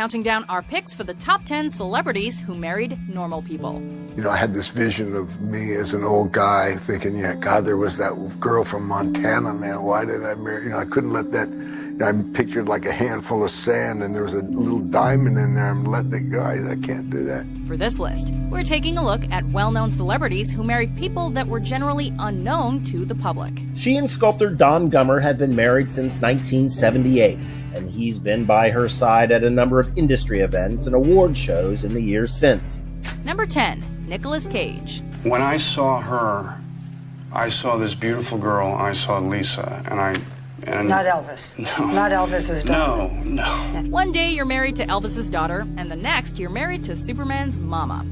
counting down our picks for the top 10 celebrities who married normal people. You know, I had this vision of me as an old guy thinking, yeah, God, there was that girl from Montana, man. Why did I marry? You know, I couldn't let that, I pictured like a handful of sand and there was a little diamond in there. I'm letting it go. I can't do that. For this list, we're taking a look at well-known celebrities who married people that were generally unknown to the public. She and sculptor Don Gummer have been married since 1978, and he's been by her side at a number of industry events and award shows in the years since. Number 10, Nicolas Cage. When I saw her, I saw this beautiful girl, I saw Lisa, and not Elvis. No. Not Elvis's daughter. No. One day you're married to Elvis's daughter, and the next you're married to Superman's mama.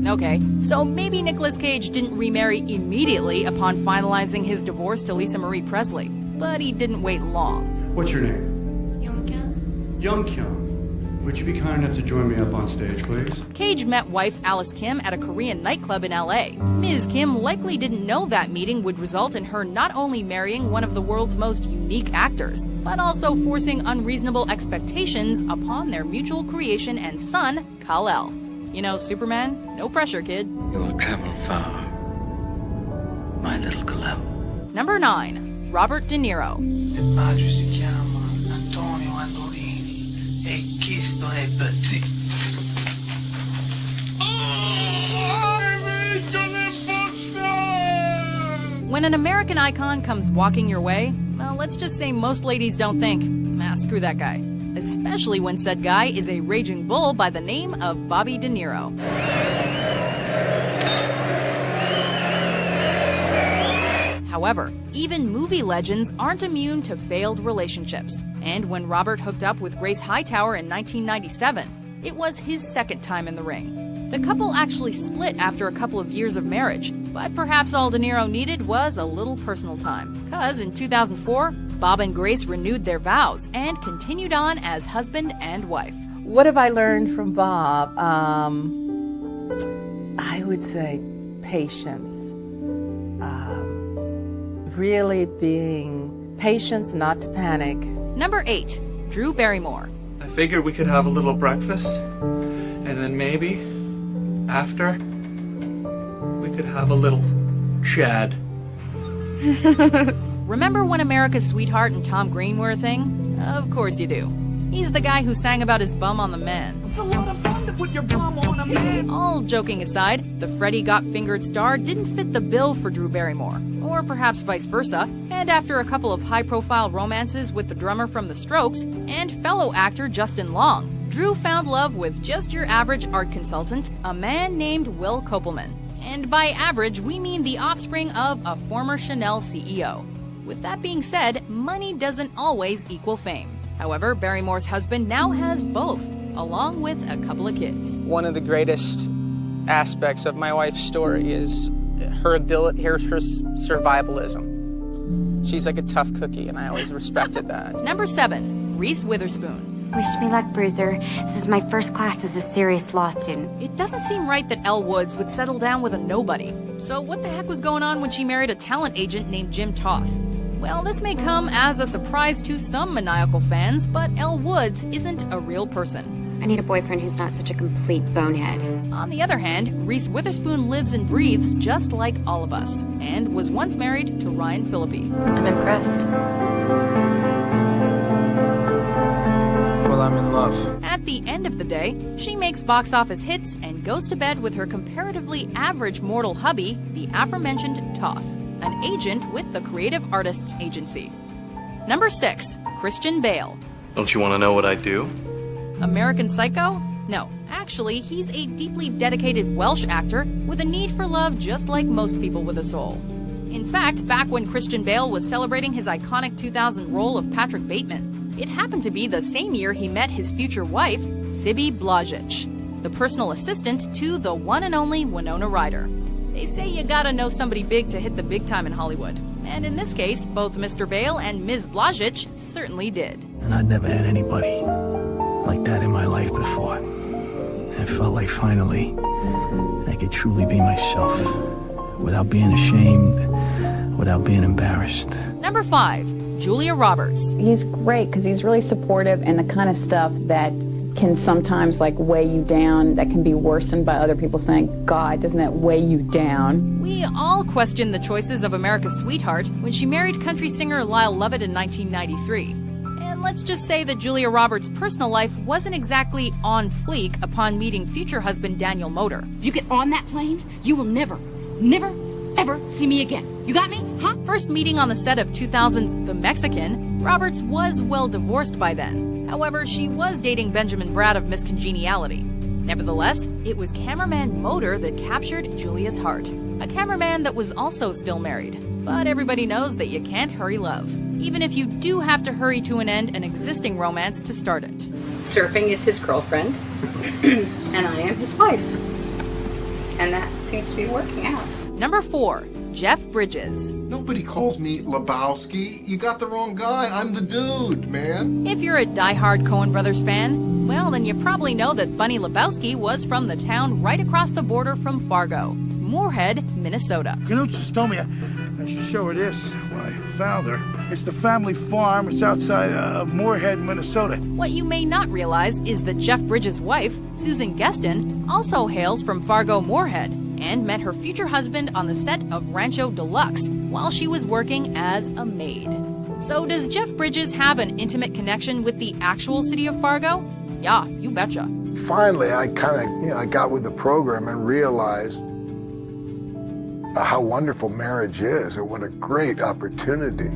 Okay, so maybe Nicolas Cage didn't remarry immediately upon finalizing his divorce to Lisa Marie Presley, but he didn't wait long. What's your name? Young Kyung. Would you be kind enough to join me up on stage, please? Cage met wife Alice Kim at a Korean nightclub in LA. Ms. Kim likely didn't know that meeting would result in her not only marrying one of the world's most unique actors, but also forcing unreasonable expectations upon their mutual creation and son, Kal-El. You know, Superman? No pressure, kid. You will travel far, my little Kal-El. Number 9, Robert De Niro. When an American icon comes walking your way, well, let's just say most ladies don't think, screw that guy. Especially when said guy is a raging bull by the name of Bobby De Niro. However, even movie legends aren't immune to failed relationships. And when Robert hooked up with Grace Hightower in 1997, it was his second time in the ring. The couple actually split after a couple of years of marriage, but perhaps all De Niro needed was a little personal time. Because in 2004, Bob and Grace renewed their vows and continued on as husband and wife. What have I learned from Bob? I would say patience. Really being patient, not to panic. Number 8, Drew Barrymore. I figured we could have a little breakfast, and then maybe, after, we could have a little Chad. Remember when America's Sweetheart and Tom Green were a thing? Of course you do. He's the guy who sang about his bum on the man. It's a lot of fun to put your bum on a man. All joking aside, the Freddie Got Fingered star didn't fit the bill for Drew Barrymore, or perhaps vice versa, and after a couple of high-profile romances with the drummer from The Strokes and fellow actor Justin Long, Drew found love with just your average art consultant, a man named Will Kopelman. And by average, we mean the offspring of a former Chanel CEO. With that being said, money doesn't always equal fame. However, Barrymore's husband now has both, along with a couple of kids. One of the greatest aspects of my wife's story is her ability, her survivalism. She's like a tough cookie, and I always respected that. Number 7, Reese Witherspoon. Wish me luck, Bruiser. This is my first class as a serious law student. It doesn't seem right that Elle Woods would settle down with a nobody. So what the heck was going on when she married a talent agent named Jim Toth? Well, this may come as a surprise to some maniacal fans, but Elle Woods isn't a real person. I need a boyfriend who's not such a complete bonehead. On the other hand, Reese Witherspoon lives and breathes just like all of us, and was once married to Ryan Phillippe. I'm impressed. Well, I'm in love. At the end of the day, she makes box office hits and goes to bed with her comparatively average mortal hubby, the aforementioned Toth, an agent with the Creative Artists Agency. Number 6, Christian Bale. Don't you want to know what I do? American Psycho? No, actually, he's a deeply dedicated Welsh actor with a need for love just like most people with a soul. In fact, back when Christian Bale was celebrating his iconic 2000 role of Patrick Bateman, it happened to be the same year he met his future wife, Sibby Blažić, the personal assistant to the one and only Winona Ryder. They say you gotta know somebody big to hit the big time in Hollywood. And in this case, both Mr. Bale and Ms. Blažić certainly did. And I'd never had anybody like that in my life before. I felt like finally I could truly be myself without being ashamed, without being embarrassed. Number 5, Julia Roberts. He's great because he's really supportive and the kind of stuff that can sometimes like weigh you down, that can be worsened by other people saying, God, doesn't that weigh you down? We all question the choices of America's sweetheart when she married country singer Lyle Lovett in 1993. And let's just say that Julia Roberts' personal life wasn't exactly on fleek upon meeting future husband Daniel Moder. If you get on that plane, you will never, ever see me again. You got me, huh? First meeting on the set of 2000's The Mexican, Roberts was well divorced by then. However, she was dating Benjamin Bratt of Miss Congeniality. Nevertheless, it was cameraman Moder that captured Julia's heart. A cameraman that was also still married. But everybody knows that you can't hurry love, even if you do have to hurry to an existing romance to start it. Surfing is his girlfriend, and I am his wife. And that seems to be working out. Number 4, Jeff Bridges. Nobody calls me Lebowski. You got the wrong guy. I'm the dude, man. If you're a diehard Coen Brothers fan, well, then you probably know that Bunny Lebowski was from the town right across the border from Fargo, Moorhead, Minnesota. Knut just told me I should show her this. Well, I found her. It's the family farm. It's outside of Moorhead, Minnesota. What you may not realize is that Jeff Bridges' wife, Susan Gueston, also hails from Fargo, Moorhead, and met her future husband on the set of Rancho Deluxe while she was working as a maid. So does Jeff Bridges have an intimate connection with the actual city of Fargo? Yeah, you betcha. Finally, I kind of, I got with the program and realized how wonderful marriage is and what a great opportunity,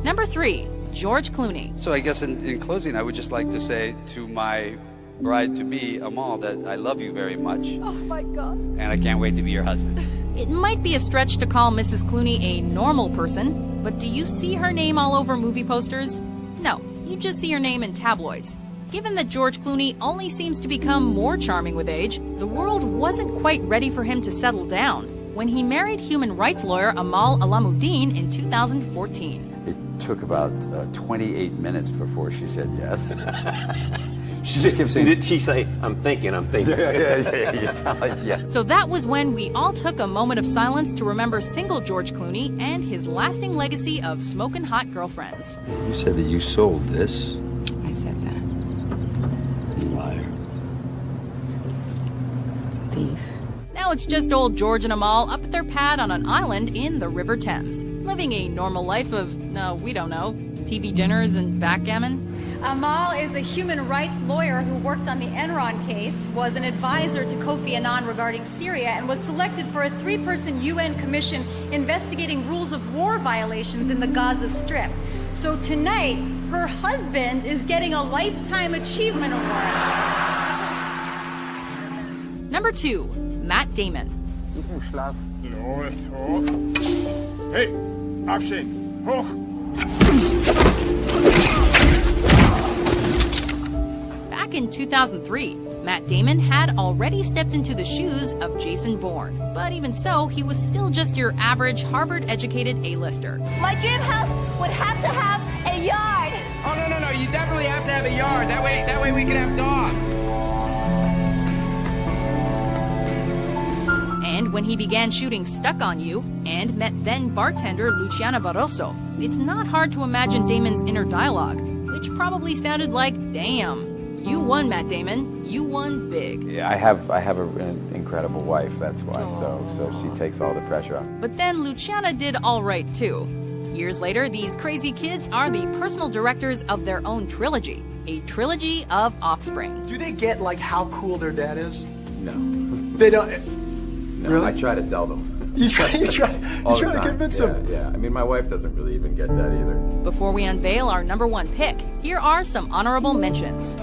Number 3, George Clooney. So I guess in closing, I would just like to say to my bride-to-be, Amal, that I love you very much. Oh my God. And I can't wait to be your husband. It might be a stretch to call Mrs. Clooney a normal person, but do you see her name all over movie posters? No, you just see her name in tabloids. Given that George Clooney only seems to become more charming with age, the world wasn't quite ready for him to settle down when he married human rights lawyer Amal Alamuddin in 2014. It took about 28 minutes before she said yes. She just kept saying, did she say, I'm thinking. Yeah, you sound like, yeah. So that was when we all took a moment of silence to remember single George Clooney and his lasting legacy of smoking hot girlfriends. You said that you sold this. I said that. You liar. Thief. Now it's just old George and Amal up at their pad on an island in the River Thames, living a normal life of, we don't know, TV dinners and backgammon. Amal is a human rights lawyer who worked on the Enron case, was an advisor to Kofi Annan regarding Syria, and was selected for a 3-person UN commission investigating rules of war violations in the Gaza Strip. So tonight, her husband is getting a Lifetime Achievement Award. Number 2, Matt Damon. Los, hoch. Hey, aufstehen, hoch. Back in 2003, Matt Damon had already stepped into the shoes of Jason Bourne. But even so, he was still just your average Harvard-educated A-lister. My dream house would have to have a yard. Oh, no, you definitely have to have a yard. That way we can have dogs. And when he began shooting Stuck on You and met then bartender Luciana Barroso, it's not hard to imagine Damon's inner dialogue, which probably sounded like, damn, you won, Matt Damon. You won big. Yeah, I have an incredible wife, that's why. So she takes all the pressure off. But then Luciana did all right, too. Years later, these crazy kids are the personal directors of their own trilogy, a trilogy of offspring. Do they get, like, how cool their dad is? No. They don't... No, really? I try to tell them. You try to convince them? Yeah. I mean, my wife doesn't really even get that either. Before we unveil our number 1 pick, here are some honorable mentions.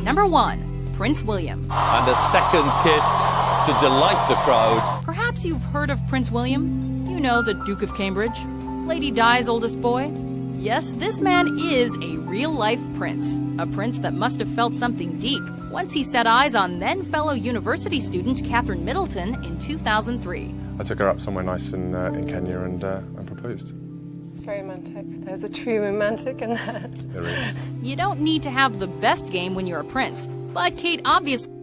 Number 1, Prince William. And a second kiss to delight the crowd. Perhaps you've heard of Prince William. You know, the Duke of Cambridge, Lady Di's oldest boy. Yes, this man is a real-life prince. A prince that must have felt something deep once he set eyes on then-fellow university student Catherine Middleton in 2003. I took her up somewhere nice in Kenya and proposed. It's very romantic. There's a true romantic in that. There is. You don't need to have the best game when you're a prince, but Kate obviously